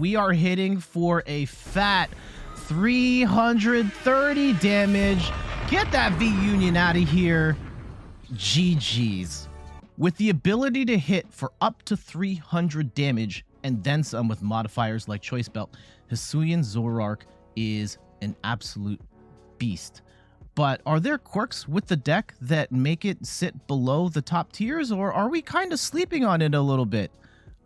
we are hitting for a fat 330 damage. Get that V Union out of here. GG's. With the ability to hit for up to 300 damage and then some with modifiers like Choice Belt, Hisuian Zoroark is an absolute beast. But are there quirks with the deck that make it sit below the top tiers, or are we kind of sleeping on it a little bit?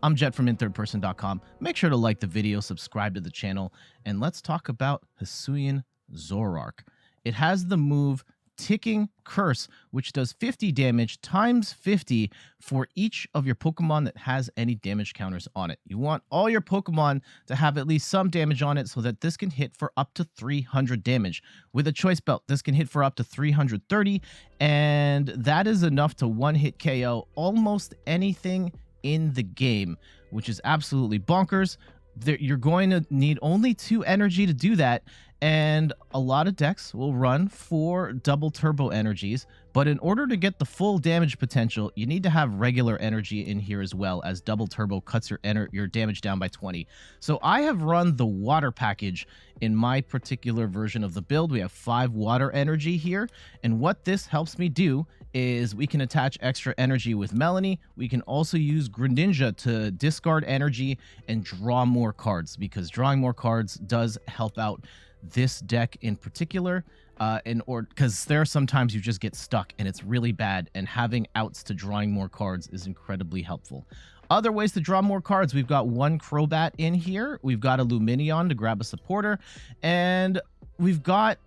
I'm Jet from inthirdperson.com. Make sure to like the video, subscribe to the channel, and let's talk about Hisuian Zoroark. It has the move Ticking Curse, which does 50 damage times 50 for each of your Pokemon that has any damage counters on it. You want all your Pokemon to have at least some damage on it so that this can hit for up to 300 damage. With a Choice Belt, this can hit for up to 330, and that is enough to one-hit KO almost anything in the game, which is absolutely bonkers. You're going to need only 2 energy to do that, and a lot of decks will run for double turbo energies, but in order to get the full damage potential, you need to have regular energy in here as well, as double turbo cuts your damage down by 20. So I have run the water package in my particular version of the build. We have 5 water energy here, and what this helps me do is we can attach extra energy with Melony. We can also use Greninja to discard energy and draw more cards, because drawing more cards does help out this deck in particular, because there are sometimes you just get stuck and it's really bad, and having outs to drawing more cards is incredibly helpful. Other ways to draw more cards, we've got 1 Crobat in here, we've got a Lumineon to grab a supporter, and we've got...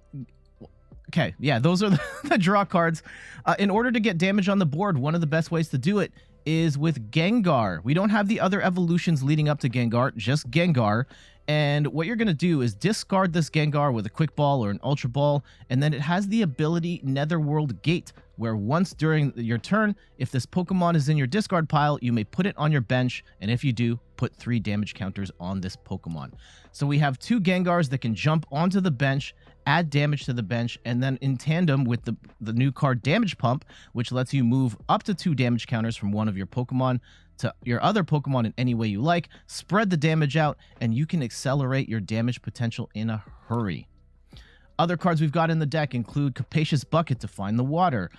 Okay, yeah, those are the draw cards. In order to get damage on the board, one of the best ways to do it is with Gengar. We don't have the other evolutions leading up to Gengar, just Gengar. And what you're going to do is discard this Gengar with a Quick Ball or an Ultra Ball, and then it has the ability Netherworld Gate, where once during your turn, if this Pokemon is in your discard pile, you may put it on your bench, and if you do, put 3 damage counters on this Pokemon. So we have 2 Gengars that can jump onto the bench, add damage to the bench, and then in tandem with the new card Damage Pump, which lets you move up to 2 damage counters from one of your Pokemon to your other Pokemon in any way you like, spread the damage out, and you can accelerate your damage potential in a hurry. Other cards we've got in the deck include Capacious Bucket to find the water,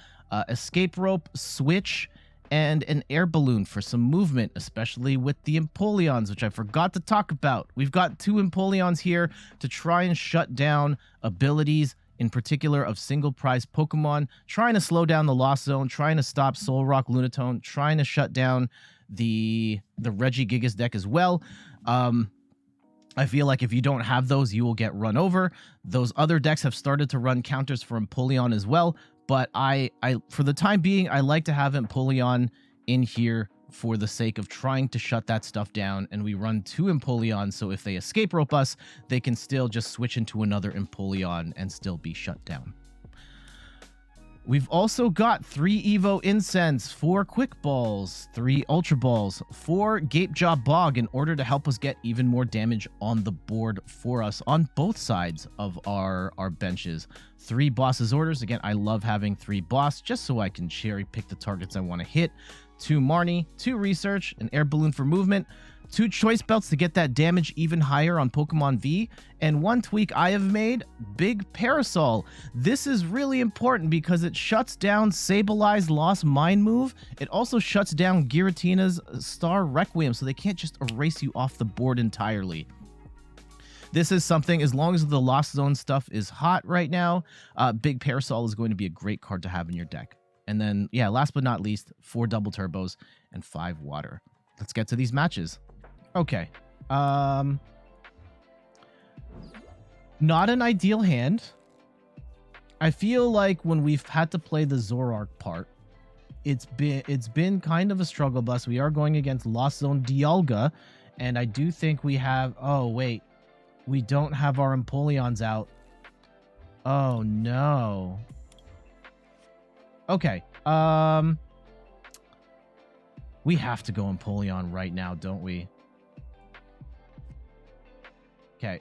Escape Rope, Switch, and an Air Balloon for some movement, especially with the Empoleons, which I forgot to talk about. We've got 2 Empoleons here to try and shut down abilities, in particular of single prize Pokemon, trying to slow down the Lost Zone, trying to stop Solrock Lunatone, trying to shut down the Regigigas deck as well. I feel like if you don't have those, you will get run over. Those other decks have started to run counters for Empoleon as well, but I for the time being, I like to have Empoleon in here for the sake of trying to shut that stuff down, and we run 2 Empoleons, so if they escape rope us, they can still just switch into another Empoleon and still be shut down. We've also got 3 Evo Incense, 4 Quick Balls, 3 Ultra Balls, 4 Gapejaw Bog in order to help us get even more damage on the board for us on both sides of our benches. 3 Boss's Orders. Again, I love having 3 Boss just so I can cherry pick the targets I want to hit. 2 Marnie, 2 Research, an Air Balloon for movement, 2 Choice Belts to get that damage even higher on Pokemon V, and 1 tweak I have made, Big Parasol. This is really important because it shuts down Sableye Lost Mind move. It also shuts down Giratina's Star Requiem, so they can't just erase you off the board entirely. This is something, as long as the Lost Zone stuff is hot right now, Big Parasol is going to be a great card to have in your deck. And then, yeah, last but not least, 4 double turbos and 5 water. Let's get to these matches. Okay. Not an ideal hand. I feel like when we've had to play the Zoroark part, it's been kind of a struggle bus. We are going against Lost Zone Dialga, and I do think we have... Oh, wait. We don't have our Empoleons out. Oh, no. Okay. We have to go Empoleon right now, don't we? Okay.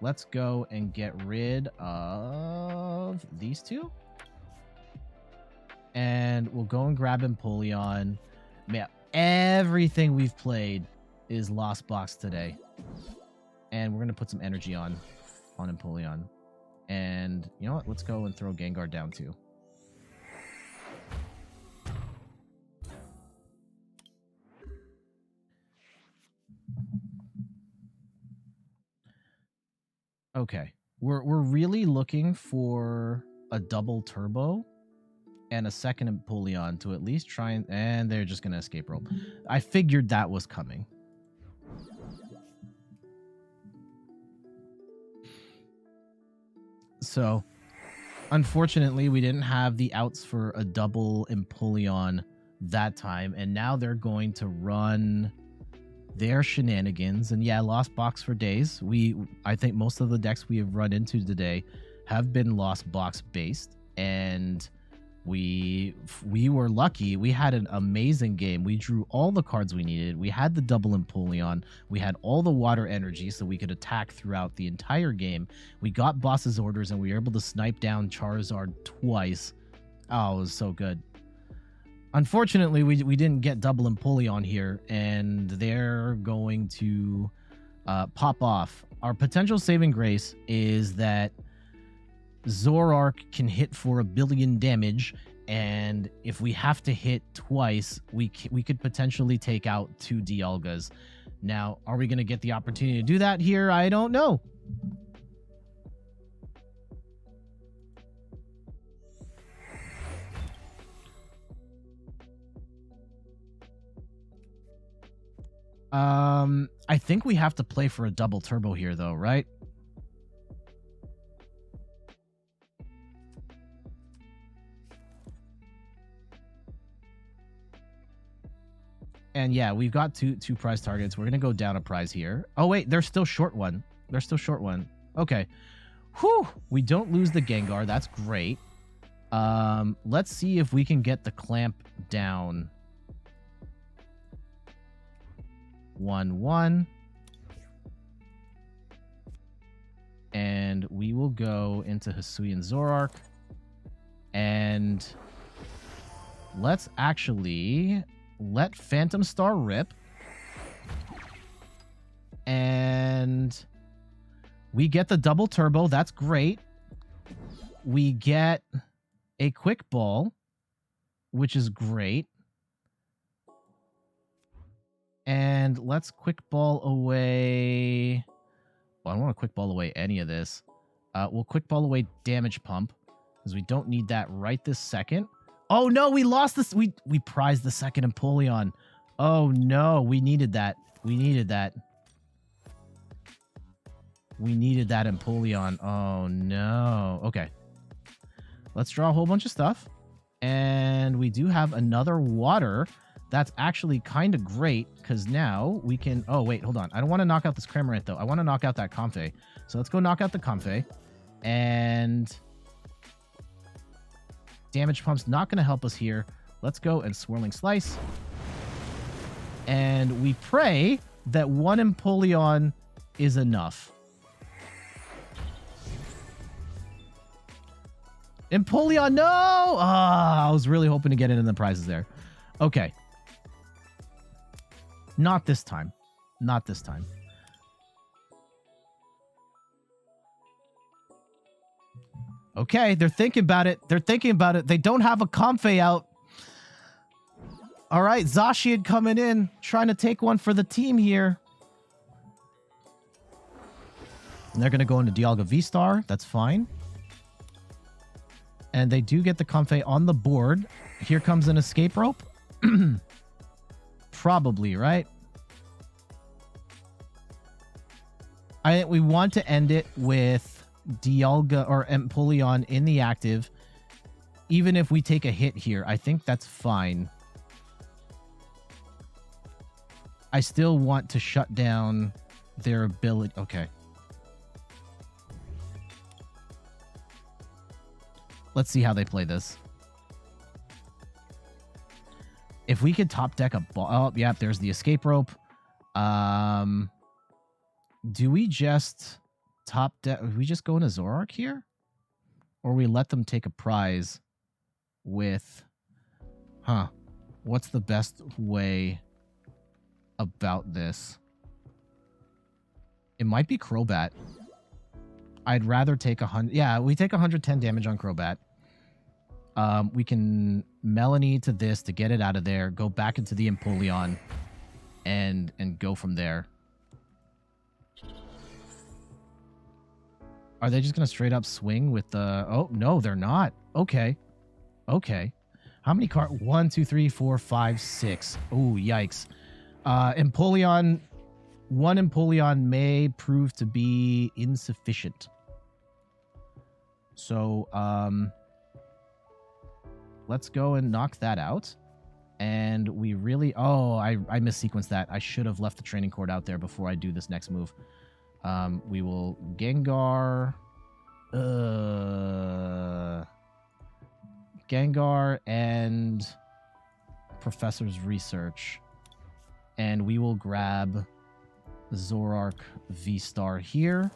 Let's go and get rid of these 2. And we'll go and grab Empoleon. Man, everything we've played is Lost Box today. And we're going to put some energy on Empoleon. And you know what? Let's go and throw Gengar down too. Okay. We're really looking for a double turbo and a second Empoleon to at least try and they're just going to escape rope. I figured that was coming. So, unfortunately, we didn't have the outs for a double Empoleon that time, and now they're going to run their shenanigans. And yeah, Lost Box for days. I think most of the decks we have run into today have been Lost Box based, and we were lucky. We had an amazing game. We drew all the cards we needed. We had the double Empoleon. We had all the water energy so we could attack throughout the entire game. We got boss's orders and we were able to snipe down Charizard twice. Oh, it was so good. Unfortunately, we didn't get double Empoleon here, and they're going to pop off. Our potential saving grace is that Zoroark can hit for 1 billion damage, and if we have to hit twice, we could potentially take out 2 Dialgas. Now, are we going to get the opportunity to do that here? I don't know. I think we have to play for a double turbo here, though, right? And yeah, we've got two prize targets. We're going to go down a prize here. Oh, wait, they're still short one. They're still short one. Okay. Whew. We don't lose the Gengar. That's great. Let's see if we can get the clamp down. 1-1. And we will go into Hisuian Zoroark. And let's actually let Phantom Star rip. And we get the double turbo. That's great. We get a quick ball, which is great. And let's quick ball away. Well, I don't want to quick ball away any of this. We'll quick ball away damage pump because we don't need that right this second. Oh no, we lost this. We prized the second Empoleon. Oh no, we needed that. We needed that. We needed that Empoleon. Oh no. Okay. Let's draw a whole bunch of stuff. And we do have another water. That's actually kind of great because now we can... Oh, wait, hold on. I don't want to knock out this Cramorant, though. I want to knock out that Comfey. So let's go knock out the Comfey. And damage pump's not going to help us here. Let's go and Swirling Slice. And we pray that one Empoleon is enough. Empoleon, no! I was really hoping to get it in the prizes there. Okay. Not this time. Not this time. Okay, they're thinking about it. They're thinking about it. They don't have a Comfey out. All right, Zacian coming in, trying to take one for the team here. And they're going to go into Dialga VSTAR. That's fine. And they do get the Comfey on the board. Here comes an Escape Rope. Probably, right? I think we want to end it with Dialga or Empoleon in the active. Even if we take a hit here, I think that's fine. I still want to shut down their ability. Okay. Let's see how they play this. If we could top deck a ball... Oh, yeah, there's the Escape Rope. Do we just top deck... We just go into Zoroark here? Or we let them take a prize with... Huh. What's the best way... about this. It might be Crobat. I'd rather take 100. Yeah, we take 110 damage on Crobat. We can Melony to this to get it out of there, go back into the Empoleon, and go from there. Are they just going to straight up swing with the... Oh, no, they're not. Okay. Okay. How many cards? 1, 2, 3, 4, 5, 6. Oh, yikes. Empoleon... One Empoleon may prove to be insufficient. So, let's go and knock that out. And we really... Oh, I missequenced that. I should have left the training cord out there before I do this next move. We will Gengar... Gengar and Professor's Research. And we will grab Zoroark VSTAR here.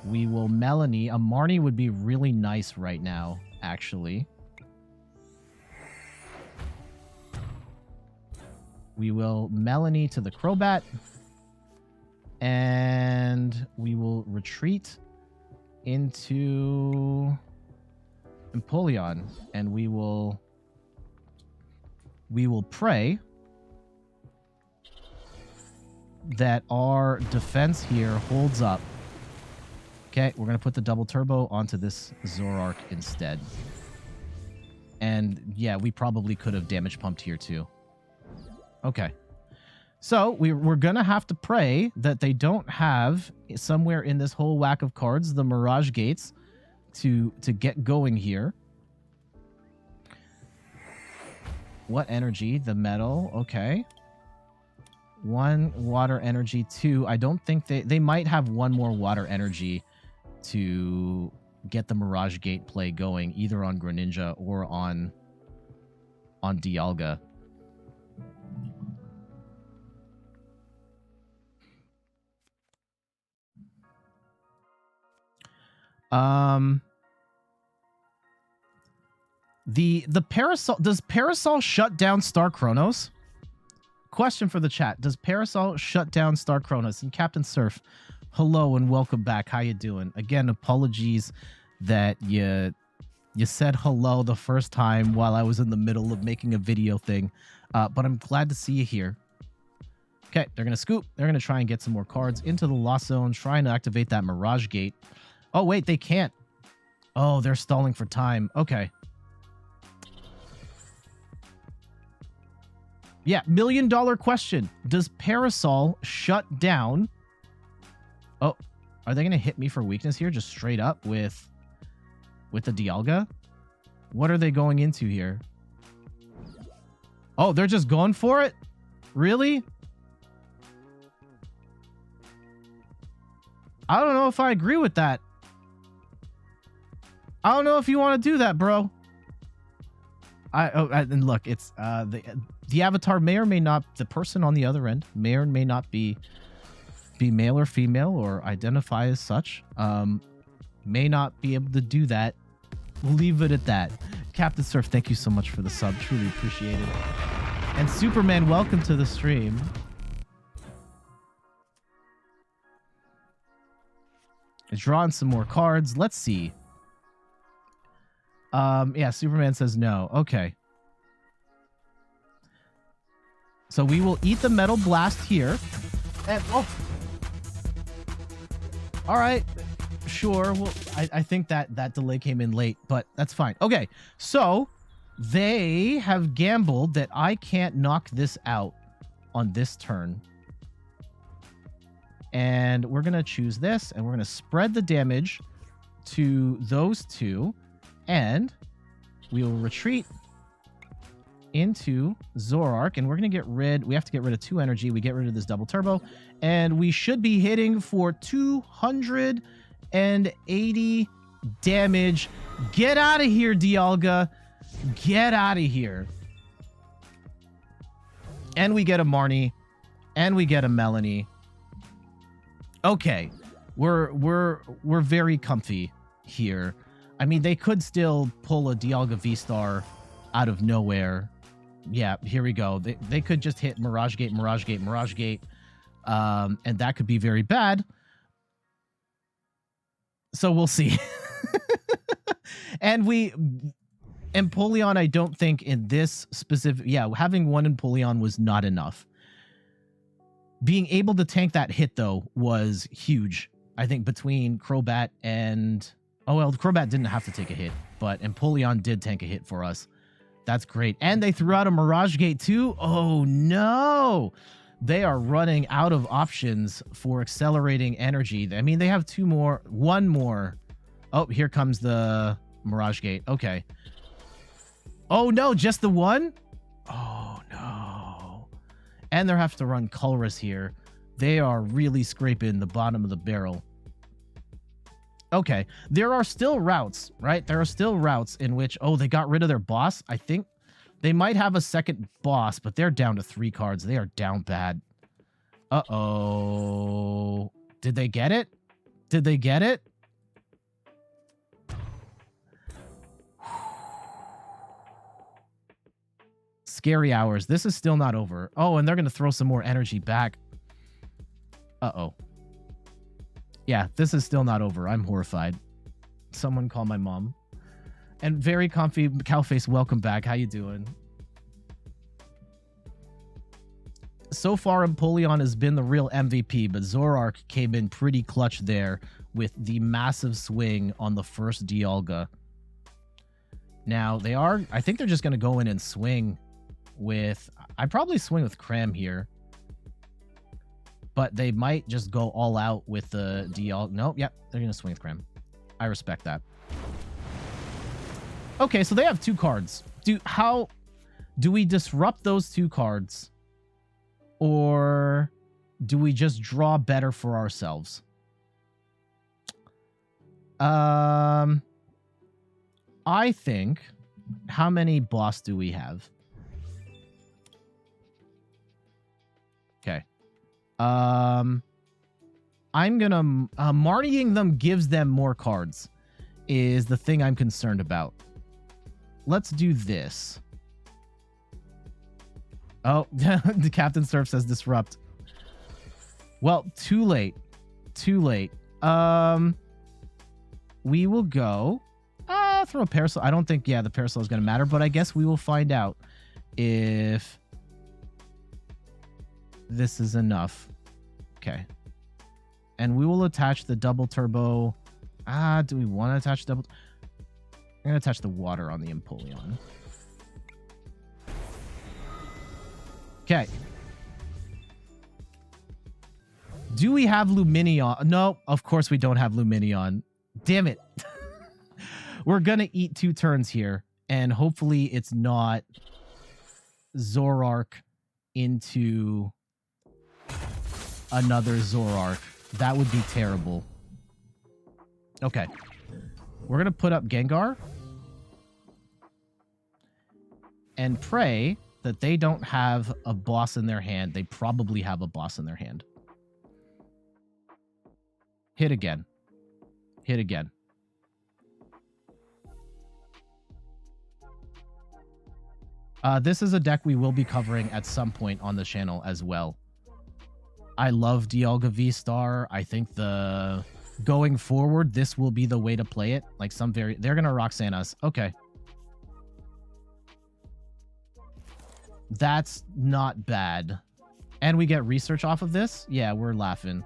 We will Melony. A Marnie would be really nice right now, actually. We will Melony to the Crobat. And we will retreat into Empoleon. And we will pray that our defense here holds up. Okay, we're going to put the double turbo onto this Zoroark instead. And yeah, we probably could have damage pumped here too. Okay. So we're going to have to pray that they don't have somewhere in this whole whack of cards the Mirage Gates to get going here. What energy? The metal. Okay. 1 water energy, 2. I don't think they might have 1 more water energy to get the Mirage Gate play going, either on Greninja or on Dialga. The Parasol, does Parasol shut down Star Chronos? Question for the chat. Does Parasol shut down Star Chronos? And Captain Surf, hello and welcome back. How you doing? Again, apologies that you said hello the first time while I was in the middle of making a video thing. But I'm glad to see you here. Okay, they're going to scoop. They're going to try and get some more cards into the Lost Zone, trying to activate that Mirage Gate. Oh, wait, they can't. Oh, they're stalling for time. Okay. Yeah, $1 million question. Does Parasol shut down? Oh, are they going to hit me for weakness here? Just straight up with the Dialga? What are they going into here? Oh, they're just going for it? Really? I don't know if I agree with that. I don't know if you want to do that, bro. And look, it's the avatar may or may not, the person on the other end may or may not be male or female or identify as such. May not be able to do that. We'll leave it at that. Captain Surf, thank you so much for the sub. Truly appreciate it. And Superman, welcome to the stream. Drawing some more cards. Let's see. Yeah, Superman says no. Okay. So we will eat the Metal Blast here. And, oh. All right. Sure. Well, I think that delay came in late, but that's fine. Okay. So they have gambled that I can't knock this out on this turn. And we're going to choose this, and we're going to spread the damage to those two. And we will retreat into Zoroark, and we're going to get rid... We have to get rid of 2 energy. We get rid of this double turbo, and we should be hitting for 280 damage. Get out of here, Dialga. Get out of here. And we get a Marnie, and we get a Melony. Okay, we're very comfy here. I mean, they could still pull a Dialga V-Star out of nowhere yeah, here we go. They could just hit Mirage Gate, Mirage Gate, Mirage Gate, and that could be very bad. So we'll see. And Empoleon, I don't think in this specific, yeah, having one Empoleon was not enough. Being able to tank that hit, though, was huge. I think between Crobat and... Oh, well, Crobat didn't have to take a hit, but Empoleon did tank a hit for us. That's great. And they threw out a Mirage Gate, too? Oh, no! They are running out of options for accelerating energy. I mean, they have one more. Oh, here comes the Mirage Gate. Okay. Oh, no, just the one? Oh, no. And they're having to run Colress here. They are really scraping the bottom of the barrel. Okay, there are still routes, right? There are still routes in which, oh, they got rid of their boss. I think they might have a second boss, but they're down to 3 cards. They are down bad. Uh-oh. Did they get it? Did they get it? Scary hours. This is still not over. Oh, and they're going to throw some more energy back. Uh-oh. Yeah, this is still not over. I'm horrified. Someone call my mom. And very comfy Cowface, welcome back. How you doing? So far, Empoleon has been the real MVP, but Zoroark came in pretty clutch there with the massive swing on the first Dialga. Now, I think they're just going to go in and swing with... I'd probably swing with Cram here. But they might just go all out with the Dialga. Nope, yep, they're going to swing with Cram. I respect that. Okay, so they have 2 cards. How do we disrupt those 2 cards? Or do we just draw better for ourselves? I think... How many boss do we have? Okay. I'm gonna... Marnieing them gives them more cards. Is the thing I'm concerned about. Let's do this. Oh, the Captain Surf says disrupt. Well, too late. Too late. We will go... throw a Parasol. I don't think, yeah, the Parasol is going to matter, but I guess we will find out if this is enough. Okay. And we will attach the double turbo. Do we want to attach double? I'm going to attach the water on the Empoleon. Okay. Do we have Lumineon? No, of course we don't have Lumineon. Damn it. We're going to eat 2 turns here, and hopefully it's not Zoroark into another Zoroark. That would be terrible. Okay. We're going to put up Gengar and pray that they don't have a boss in their hand. They probably have a boss in their hand. Hit again. Hit again. This is a deck we will be covering at some point on the channel as well. I love Dialga VSTAR. I think going forward, this will be the way to play it. Like they're gonna Roxanne us. Okay. That's not bad. And we get research off of this? Yeah, we're laughing.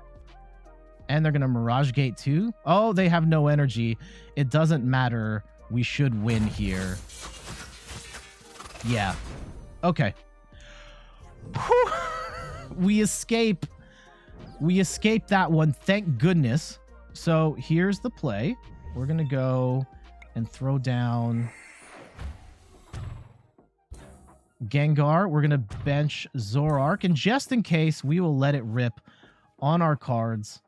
And they're gonna Mirage Gate too? Oh, they have no energy. It doesn't matter. We should win here. Yeah. Okay. Whew. We escape. We escape that one. Thank goodness. So here's the play. We're going to go and throw down Gengar. We're going to bench Zoroark. And just in case, we will let it rip on our cards.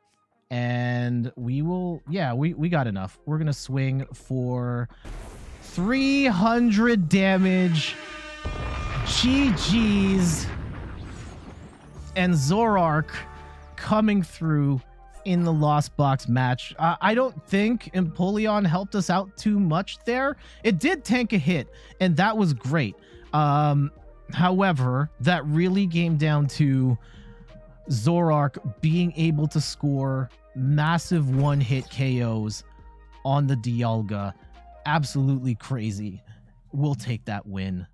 And we will... Yeah, we got enough. We're going to swing for 300 damage. GG's. And Zoroark coming through in the Lost Box match. I don't think Empoleon helped us out too much there. It did tank a hit, and that was great. However, that really came down to Zoroark being able to score massive one-hit KOs on the Dialga. Absolutely crazy. We'll take that win.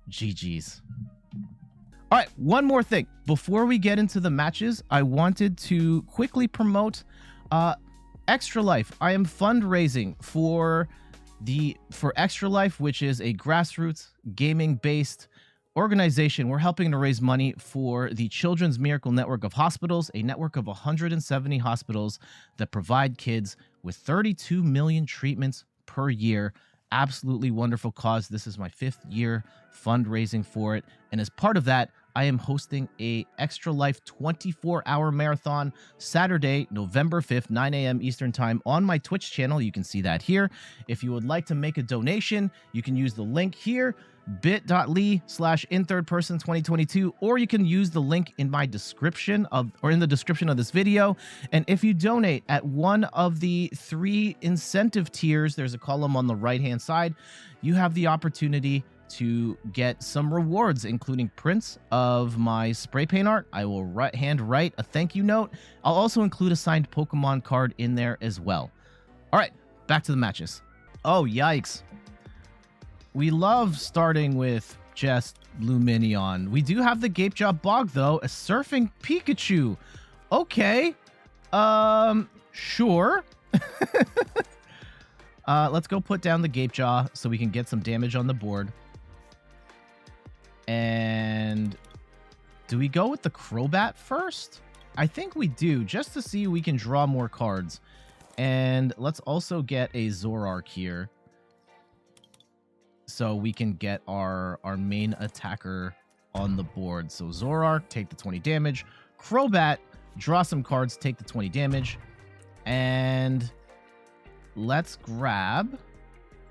GG's. All right, one more thing. Before we get into the matches, I wanted to quickly promote Extra Life. I am fundraising for Extra Life, which is a grassroots gaming-based organization. We're helping to raise money for the Children's Miracle Network of Hospitals, a network of 170 hospitals that provide kids with 32 million treatments per year. Absolutely wonderful cause. This is my 5th year fundraising for it. And as part of that, I am hosting a Extra Life 24-hour marathon Saturday, November 5th, 9 a.m. Eastern Time on my Twitch channel. You can see that here. If you would like to make a donation, you can use the link here, bit.ly/inthirdperson2022, or you can use the link in my description in the description of this video. And if you donate at one of the 3 incentive tiers, there's a column on the right-hand side, you have the opportunity to get some rewards, including prints of my spray paint art. I will hand write a thank you note. I'll also include a signed Pokemon card in there as well. All right, back to the matches. Oh, yikes. We love starting with just Lumineon. We do have the Gapejaw Bog, though. A Surfing Pikachu. Okay. Sure. Let's go put down the Gapejaw so we can get some damage on the board. And do we go with the Crobat first? I think we do, just to see we can draw more cards. And let's also get a Zoroark here, so we can get our main attacker on the board. So Zoroark, take the 20 damage. Crobat, draw some cards, take the 20 damage. And let's grab...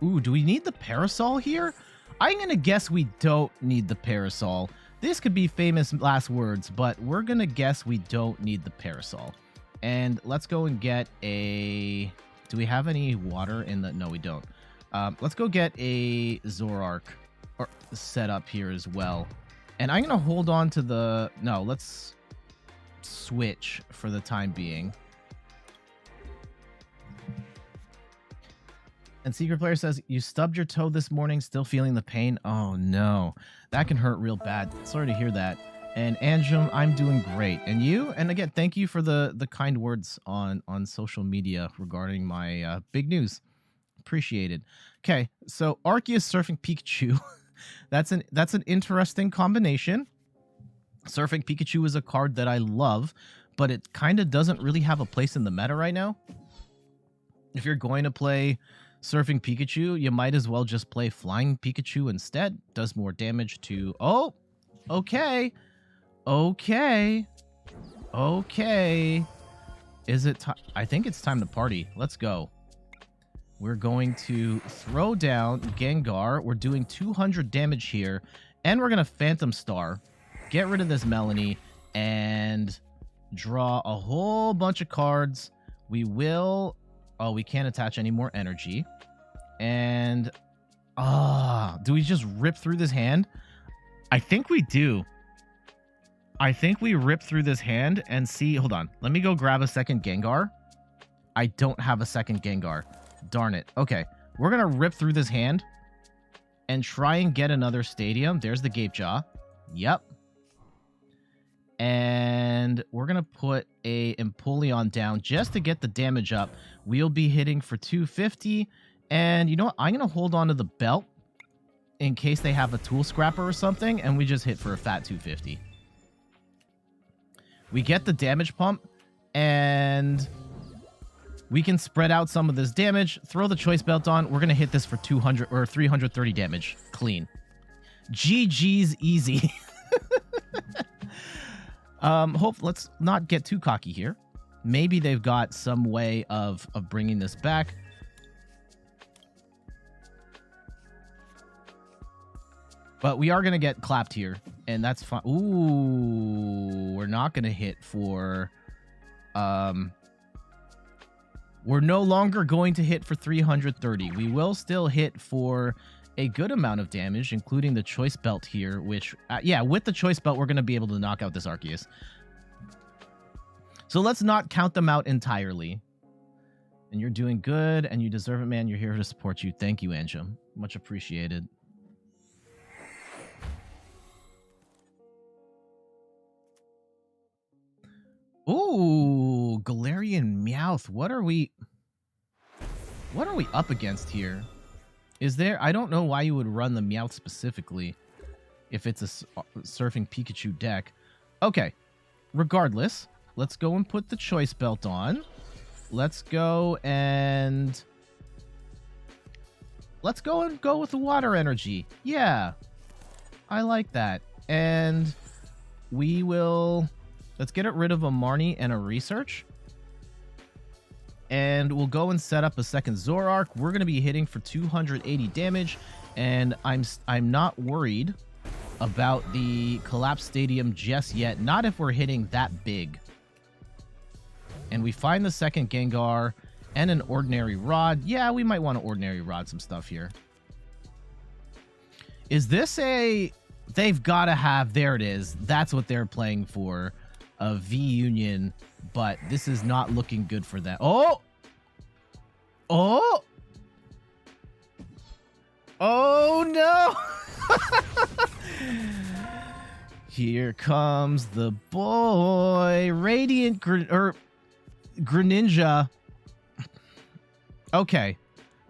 Ooh, do we need the Parasol here? I'm going to guess we don't need the Parasol. This could be famous last words, but we're going to guess we don't need the Parasol. And let's go and get a... Do we have any water in the... No, we don't. Let's go get a Zoroark set up here as well. And I'm going to hold on to the... No, let's switch for the time being. And Secret Player says, you stubbed your toe this morning, still feeling the pain? Oh, no. That can hurt real bad. Sorry to hear that. And Anjum, I'm doing great. And you? And again, thank you for the kind words on social media regarding my big news. Appreciated. Okay, so Arceus Surfing Pikachu. That's an interesting combination. Surfing Pikachu is a card that I love, but it kind of doesn't really have a place in the meta right now. If you're going to play Surfing Pikachu, you might as well just play Flying Pikachu instead. Does more damage to... Oh! Okay. Okay. Okay. Is it time? I think it's time to party. Let's go. We're going to throw down Gengar. We're doing 200 damage here. And we're going to Phantom Star. Get rid of this Melony. And draw a whole bunch of cards. We will... Oh, we can't attach any more energy. And... do we just rip through this hand? I think we do. I think we rip through this hand and see... Hold on. Let me go grab a second Gengar. I don't have a second Gengar. Darn it. Okay. We're going to rip through this hand and try and get another Stadium. There's the Gapejaw. Yep. And we're going to put a Empoleon down just to get the damage up. We'll be hitting for 250. And you know what? I'm going to hold on to the belt in case they have a Tool Scrapper or something. And we just hit for a fat 250. We get the damage pump. And we can spread out some of this damage. Throw the Choice Belt on. We're going to hit this for 200 or 330 damage. Clean. GG's easy. Let's not get too cocky here. Maybe they've got some way of bringing this back. But we are going to get clapped here, and that's fine. Ooh, we're not going to hit for... We're no longer going to hit for 330. We will still hit for a good amount of damage, including the Choice Belt here, which, yeah, with the Choice Belt, we're going to be able to knock out this Arceus. So let's not count them out entirely. And you're doing good, and you deserve it, man. You're here to support you. Thank you, Anjum. Much appreciated. Ooh, Galarian Meowth. What are we up against here? Is there... I don't know why you would run the Meowth specifically if it's a Surfing Pikachu deck. Okay. Regardless, let's go and put the Choice Belt on. Let's go and go with the Water Energy. Yeah. I like that. And we will... Let's get rid of a Marnie and a Research. And we'll go and set up a second Zoroark. We're going to be hitting for 280 damage. And I'm not worried about the Collapse Stadium just yet. Not if we're hitting that big. And we find the second Gengar and an Ordinary Rod. Yeah, we might want to Ordinary Rod some stuff here. Is this a... They've got to have... There it is. That's what they're playing for. A V-Union. But this is not looking good for them. Oh! Oh! Oh, no! Here comes the boy. Radiant Greninja. Okay.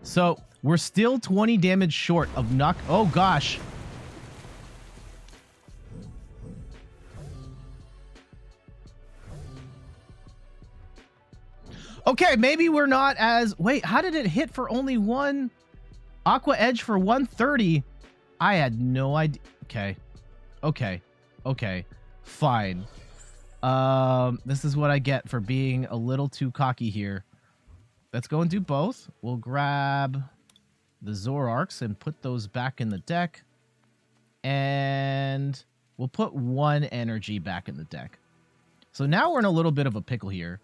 So, we're still 20 damage short of knock... Oh, gosh. Okay, maybe we're not as... Wait, how did it hit for only one? Aqua Edge for 130? I had no idea. Okay. Okay. Okay. Fine. This is what I get for being a little too cocky here. Let's go and do both. We'll grab the Zoroarks and put those back in the deck. And we'll put one energy back in the deck. So now we're in a little bit of a pickle here.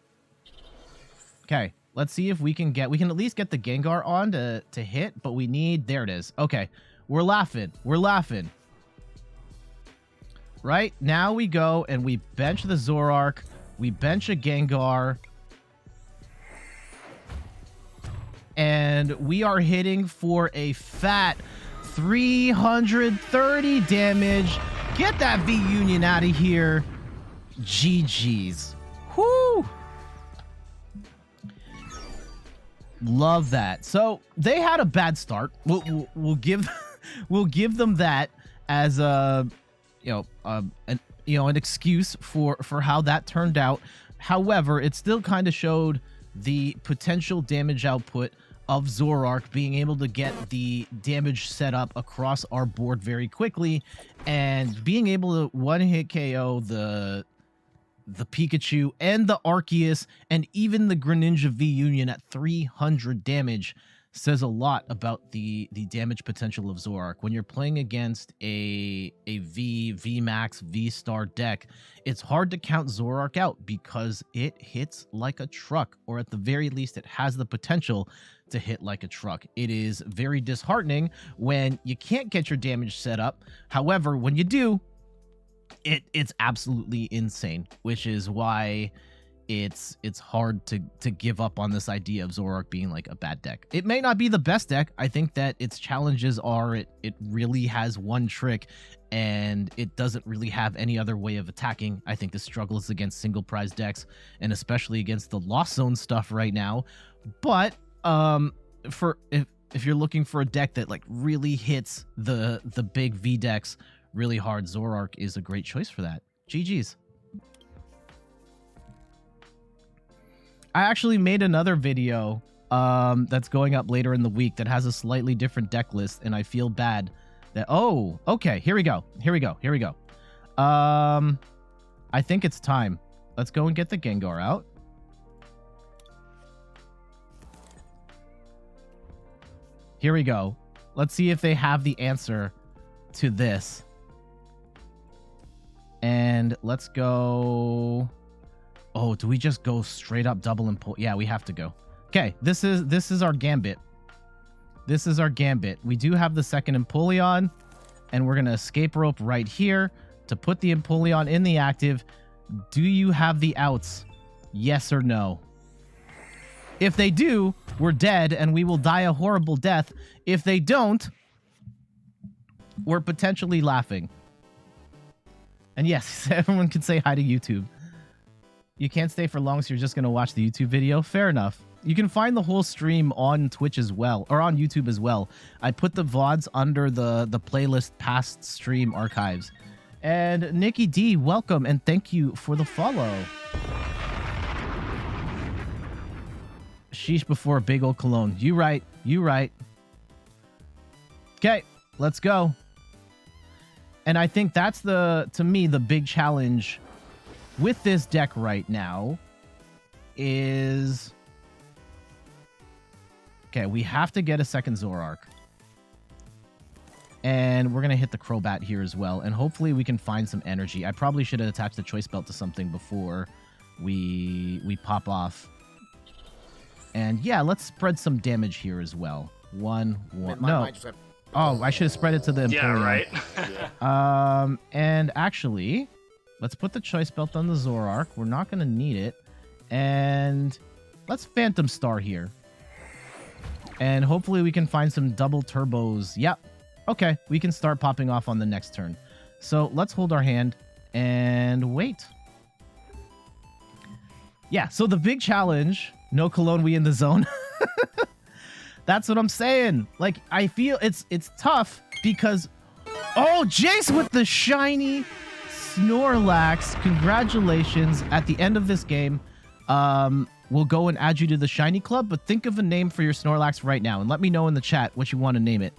Okay, let's see if we can get... We can at least get the Gengar on to hit, but we need... There it is. Okay, we're laughing. We're laughing. Right, now we go and we bench the Zoroark. We bench a Gengar. And we are hitting for a fat 330 damage. Get that V-Union out of here. GG's. Whoo! Love that. So they had a bad start. We'll give them that as a an excuse for how that turned out. However, it still kind of showed the potential damage output of Zoroark being able to get the damage set up across our board very quickly and being able to one-hit KO the Pikachu and the Arceus and even the Greninja V-Union at 300 damage says a lot about the damage potential of Zoroark. When you're playing against a V-Max, V-Star deck, it's hard to count Zoroark out because it hits like a truck, or at the very least, it has the potential to hit like a truck. It is very disheartening when you can't get your damage set up. However, when you do, it's absolutely insane, which is why it's hard to give up on this idea of Zoroark being like a bad deck. It may not be the best deck. I think that its challenges are it really has one trick and it doesn't really have any other way of attacking. I think the struggle is against single prize decks and especially against the Lost Zone stuff right now. But if you're looking for a deck that like really hits the big V decks really hard, Zoroark is a great choice for that. GG's. I actually made another video that's going up later in the week that has a slightly different deck list, and I feel bad that... Oh, okay, here we go. I think it's time. Let's go and get the Gengar out. Here we go. Let's see if they have the answer to this. And let's go... Oh, do we just go straight up double Empoleon? Yeah, we have to go. Okay, this is our gambit. This is our gambit. We do have the second Empoleon, and we're going to escape rope right here to put the Empoleon in the active. Do you have the outs? Yes or no? If they do, we're dead, and we will die a horrible death. If they don't, we're potentially laughing. And yes, everyone can say hi to YouTube. You can't stay for long, so you're just going to watch the YouTube video. Fair enough. You can find the whole stream on Twitch as well, or on YouTube as well. I put the VODs under the playlist past stream archives. And Nikki D, welcome, and thank you for the follow. Sheesh before a big old cologne. You right. You right. Okay, let's go. And I think that's to me, the big challenge with this deck right now is... Okay, we have to get a second Zoroark. And we're going to hit the Crobat here as well. And hopefully we can find some energy. I probably should have attached the Choice Belt to something before we pop off. And yeah, let's spread some damage here as well. One. No. Oh, I should have spread it to the Empoleon. Yeah, right. And actually, let's put the Choice Belt on the Zoroark. We're not going to need it. And let's Phantom Star here. And hopefully we can find some double turbos. Yep. Okay, we can start popping off on the next turn. So let's hold our hand and wait. Yeah, so the big challenge, no cologne, we in the zone. That's what I'm saying. Like, I feel it's tough because... Oh, Jace with the shiny Snorlax. Congratulations. At the end of this game, we'll go and add you to the shiny club, but think of a name for your Snorlax right now and let me know in the chat what you want to name it.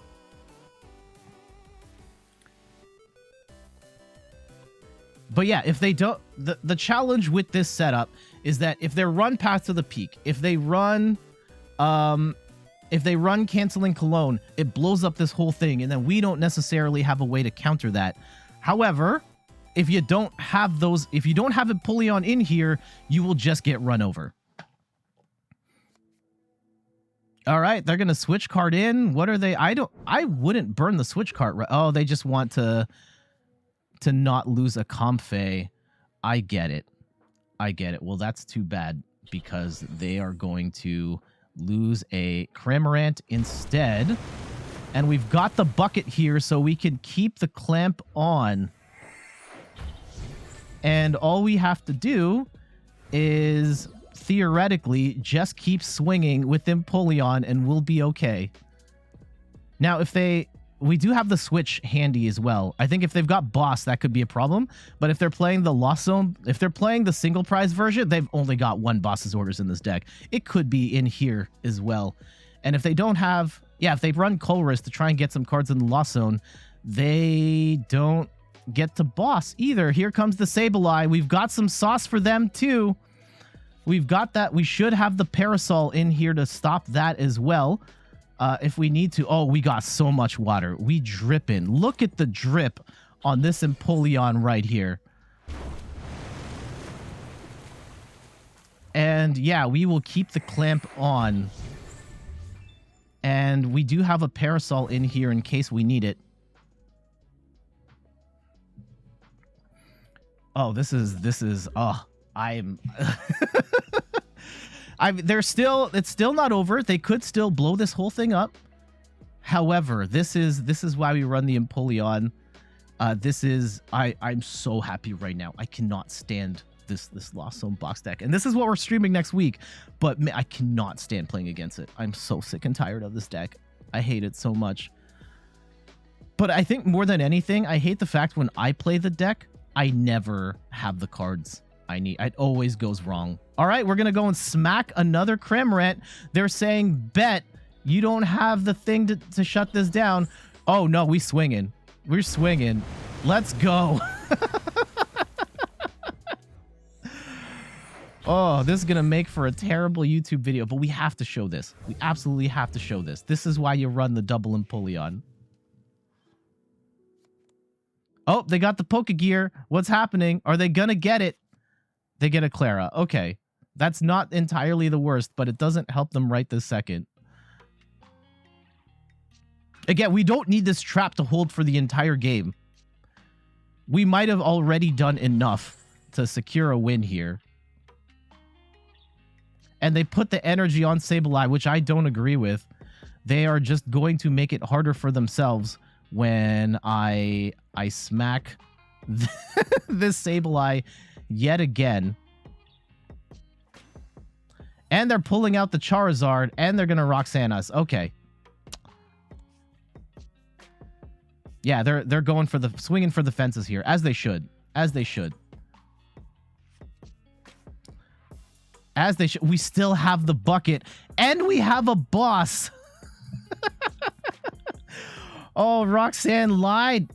But yeah, if they don't, the challenge with this setup is that if they run Path to the Peak, if they run Canceling Cologne, it blows up this whole thing, and then we don't necessarily have a way to counter that. However, if you don't have Empoleon in here, you will just get run over. All right, they're gonna switch card in. What are they? I wouldn't burn the switch card. Oh, they just want to not lose a Comfey. I get it. Well, that's too bad because they are going to lose a Cramorant instead. And we've got the bucket here so we can keep the clamp on. And all we have to do is theoretically just keep swinging with Empoleon and we'll be okay. Now, we do have the switch handy as well. I think if they've got boss, that could be a problem. But if they're playing the Lost Zone, if they're playing the single prize version, they've only got one boss's orders in this deck. It could be in here as well. And if they don't have, if they run Colress to try and get some cards in the Lost Zone, they don't get to boss either. Here comes the Sableye. We've got some sauce for them too. We've got that. We should have the Parasol in here to stop that as well. If we need to. Oh, we got so much water. We dripping. Look at the drip on this Empoleon right here. And yeah, we will keep the clamp on. And we do have a Parasol in here in case we need it. Oh, this is, I'm... it's still not over. They could still blow this whole thing up. However, this is why we run the Empoleon. I'm so happy right now. I cannot stand this Lost Zone box deck. And this is what we're streaming next week. But I cannot stand playing against it. I'm so sick and tired of this deck. I hate it so much. But I think more than anything, I hate the fact when I play the deck, I never have the cards I need. It always goes wrong. All right, we're going to go and smack another Cramorant. They're saying, bet you don't have the thing to shut this down. Oh, no, we're swinging. Let's go. Oh, this is going to make for a terrible YouTube video, but we have to show this. We absolutely have to show this. This is why you run the double Empoleon. Oh, they got the Pokegear. What's happening? Are they going to get it? They get a Clara. Okay. That's not entirely the worst, but it doesn't help them right this second. Again, we don't need this trap to hold for the entire game. We might have already done enough to secure a win here. And they put the energy on Sableye, which I don't agree with. They are just going to make it harder for themselves when I smack this Sableye yet again. And they're pulling out the Charizard, and they're going to Roxanne us. Okay. Yeah, they're going for the swinging for the fences here, as they should. As they should. As they should. We still have the bucket, and we have a boss. Oh, Roxanne lied.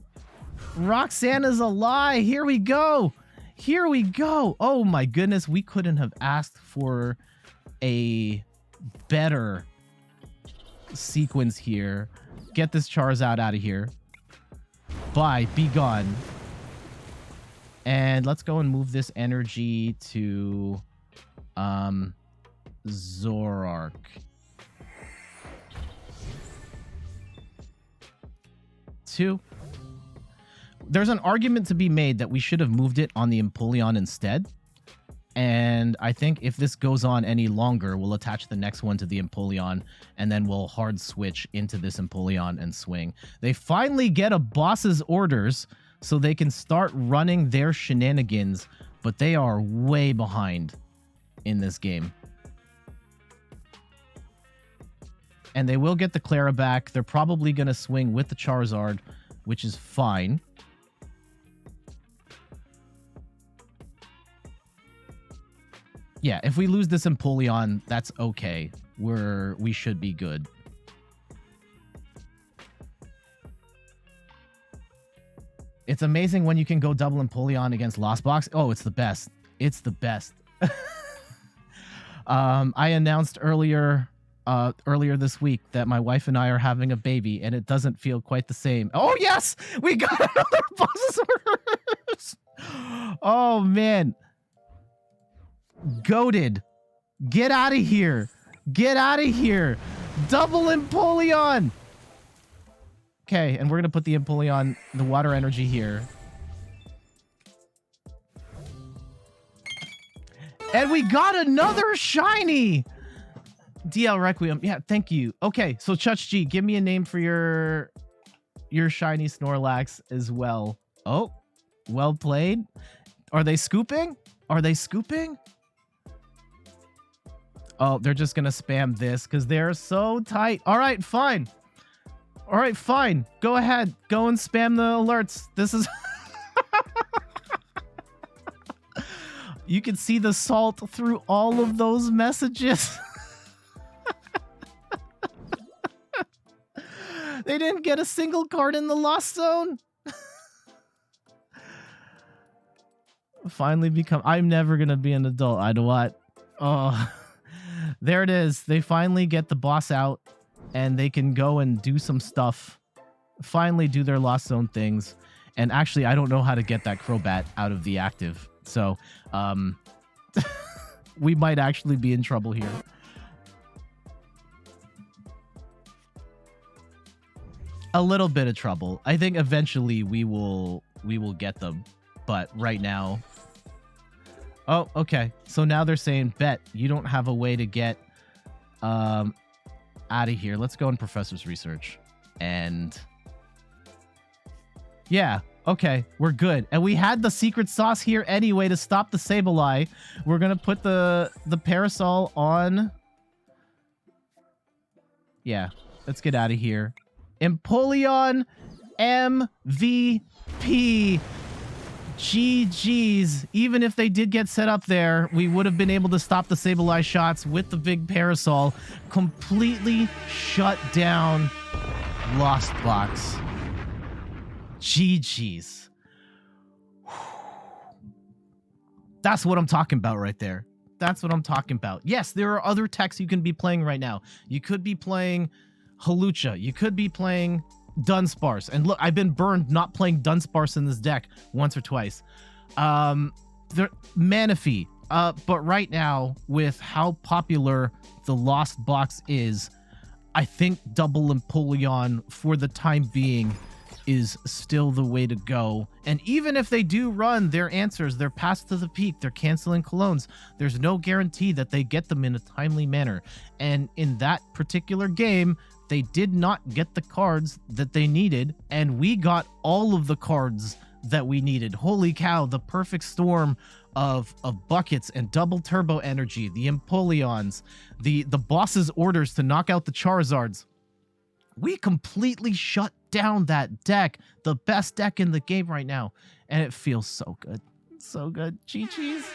Roxanne is a lie. Here we go. Here we go. Oh my goodness, we couldn't have asked for a better sequence here. Get this Charizard out of here. Bye. Be gone. And let's go and move this energy to Zoroark. There's an argument to be made that we should have moved it on the Empoleon instead. And I think if this goes on any longer, we'll attach the next one to the Empoleon, and then we'll hard switch into this Empoleon and swing. They finally get a boss's orders so they can start running their shenanigans, but they are way behind in this game. And they will get the Clara back. They're probably going to swing with the Charizard, which is fine. Yeah, if we lose this Empoleon, that's okay. We should be good. It's amazing when you can go double Empoleon against Lost Box. Oh, it's the best. It's the best. I announced earlier this week that my wife and I are having a baby, and it doesn't feel quite the same. Oh, yes! We got another boss's orders! Oh, man. Goated. Get out of here. Get out of here. Double Empoleon. Okay, and we're going to put the Empoleon, the water energy here. And we got another shiny. DL Requiem. Yeah, thank you. Okay, so Chuch G, give me a name for your shiny Snorlax as well. Oh, well played. Are they scooping? Are they scooping? Oh, they're just going to spam this because they're so tight. All right, fine. All right, fine. Go ahead. Go and spam the alerts. This is... You can see the salt through all of those messages. They didn't get a single card in the Lost Zone. Finally become... I'm never going to be an adult. I know what. Oh... There it is. They finally get the boss out, and they can go and do some stuff. Finally do their Lost Zone things. And actually, I don't know how to get that Crobat out of the active. So, we might actually be in trouble here. A little bit of trouble. I think eventually we will get them. But right now... Oh, okay. So now they're saying, bet, you don't have a way to get out of here. Let's go in Professor's Research. And yeah, okay, we're good. And we had the secret sauce here anyway to stop the Sableye. We're going to put the Parasol on. Yeah, let's get out of here. Empoleon MVP. GG's. Even if they did get set up there, we would have been able to stop the Sableye shots with the big Parasol. Completely shut down Lost Box. GG's. That's what I'm talking about right there. That's what I'm talking about. Yes, there are other techs you can be playing right now. You could be playing Hawlucha. You could be playing Dunsparce. And look, I've been burned not playing Dunsparce in this deck once or twice. Manaphy. But right now, with how popular the Lost Box is, I think double Empoleon for the time being is still the way to go. And even if they do run their answers, they're past to the peak, they're canceling clones, there's no guarantee that they get them in a timely manner. And in that particular game, they did not get the cards that they needed, and we got all of the cards that we needed. Holy cow, the perfect storm of buckets and double turbo energy, the Empoleons, the boss's orders to knock out the Charizards. We completely shut down that deck, the best deck in the game right now, and it feels so good. So good. GG's.